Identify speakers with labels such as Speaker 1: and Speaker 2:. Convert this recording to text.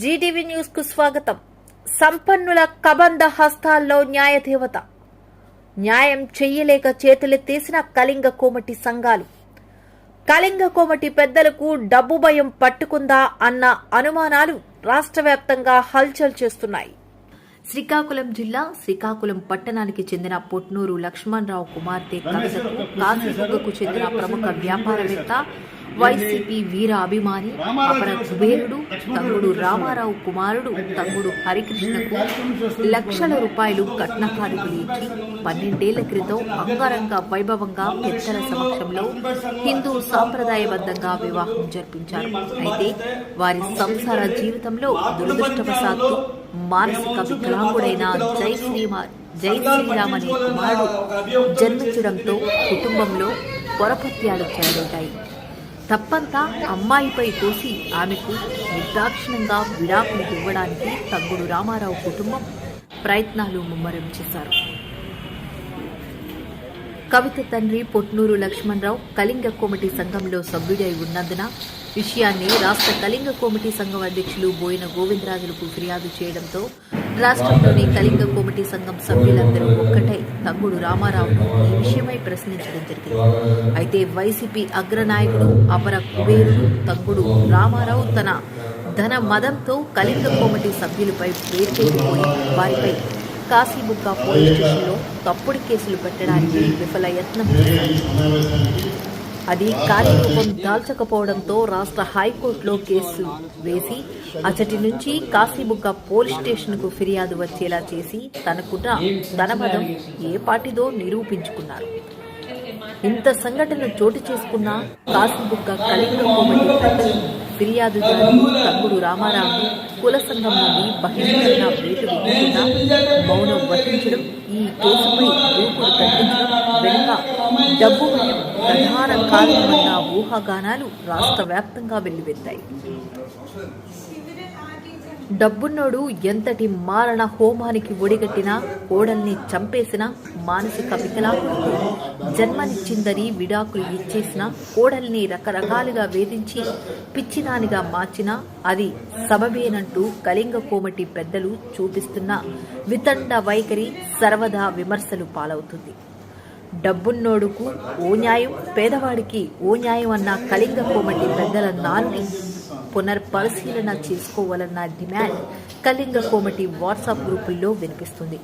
Speaker 1: Zee TV news కు స్వాగతం. సంపన్నుల కబంధ హస్తాల్లో న్యాయదేవత. న్యాయం చెయ్యలేక చేతులెత్తేసిన కళింగ కోమటి సంఘాలు. కళింగ కోమటి పెద్దలకు డబ్బు భయం పట్టుకుందా అన్న అనుమానాలు రాష్ట్ర వ్యాప్తంగా హల్చల్ చేస్తున్నాయి. శ్రీకాకుళం జిల్లా శ్రీకాకుళం పట్టణానికి చెందిన పొట్నూరు లక్ష్మణరావు కుమార్తె కవితకు కాశీబుగ్గకు చెందిన ప్రముఖ వ్యాపారవేత్త వైసీపీ వీర అభిమాని అపర కుబేరుడు తమ్ముడు రామారావు కుమారుడు తమ్ముడు హరికృష్ణకు లక్షల రూపాయలు కట్న కానుకలు ఇచ్చి 12 ఏళ్ల క్రితం అంగరంగ వైభవంగా పెద్దల సమక్షంలో హిందూ సాంప్రదాయబద్ధంగా వివాహం జరిపించారు. అయితే వారి సంసార జీవితంలో దురదృష్టవశాత్తు మానసిక వికలాంగుడైన జై శ్రీరామ్ అనే కుమారుడు జన్మించడంతో కుటుంబంలో పొరపత్యాలు చెలరేగాయి. తప్పంతా అమ్మాయిపై తోసి ఆమెకు నిర్దాక్షిణ్యంగా విడాకులు ఇవ్వడానికి తమ్ముడు రామారావు కుటుంబం ప్రయత్నాలు ముమ్మరం చేశారు. కవిత తండ్రి పొట్నూరు లక్ష్మణరావు కళింగ కోమటి సంఘంలో సభ్యుడై ఉన్నందున విషయాన్ని రాష్ట్ర కళింగ కోమటి సంఘం అధ్యక్షులు బోయిన గోవిందరాజులకు ఫిర్యాదు చేయడంతో రాష్ట్రంలోని కళింగ కోమటి సంఘం సభ్యులందరూ ఒక్కటై తమ్ముడు రామారావును ఈ విషయమై ప్రశ్నించడం జరిగింది. అయితే వైసీపీ అగ్రనాయకుడు అపర కుబేరుడు తమ్ముడు రామారావు తన ధన మదంతో కళింగ కోమటి సభ్యులపై వేర్చేరిపోయి వారిపై కాశీబుగ్గ పోలీస్ స్టేషన్లో తప్పుడు కేసులు పెట్టడానికి విఫల యత్నం చేశారు. అది కార్యరూపం దాల్చకపోవడంతో రాష్ట్ర హైకోర్టులో కేసు వేసి అచటి నుంచి కాశీబుగ్గ పోలీస్ స్టేషన్కు ఫిర్యాదు వచ్చేలా చేసి తనకున్న ధనబలం ఏ పార్టీదో నిరూపించుకున్నారు. ఇంత సంఘటన చోటు చేసుకున్న కాశీబుగ్గ కళింగ కోమటి పెద్దలు ఫిర్యాదుదారు తమ్ముడు రామారావును కుల సంఘం నుండి బహిష్కరణ వేటు విధించిన మౌనం వహించడం, ఈ కేసుపై దూకుడు తగ్గించడం వెనుక డబ్బు భయం ప్రధాన కారణమన్న ఊహాగానాలు రాష్ట్ర వ్యాప్తంగా వెల్లువెత్తాయి. డబ్బున్నోడు ఎంతటి మారణ హోమానికి ఒడిగట్టినా కోడల్ని చంపేసిన మానసిక వికలాంగులకు జన్మనిచ్చిందని విడాకులు ఇచ్చేసిన కోడల్ని రకరకాలుగా వేధించి పిచ్చిదానిగా మార్చినా అది సబబేనంటూ కళింగ కోమటి పెద్దలు చూపిస్తున్న వితండ వైఖరి సర్వదా విమర్శలు పాలవుతుంది. డబ్బున్నోడుకు ఓ న్యాయం, పేదవాడికి ఓ న్యాయం అన్న కళింగ కోమటి పెద్దల నాలుని పునర్పరిశీలన చేసుకోవాలన్న డిమాండ్ కళింగ కోమటి వాట్సాప్ గ్రూపుల్లో వినిపిస్తుంది.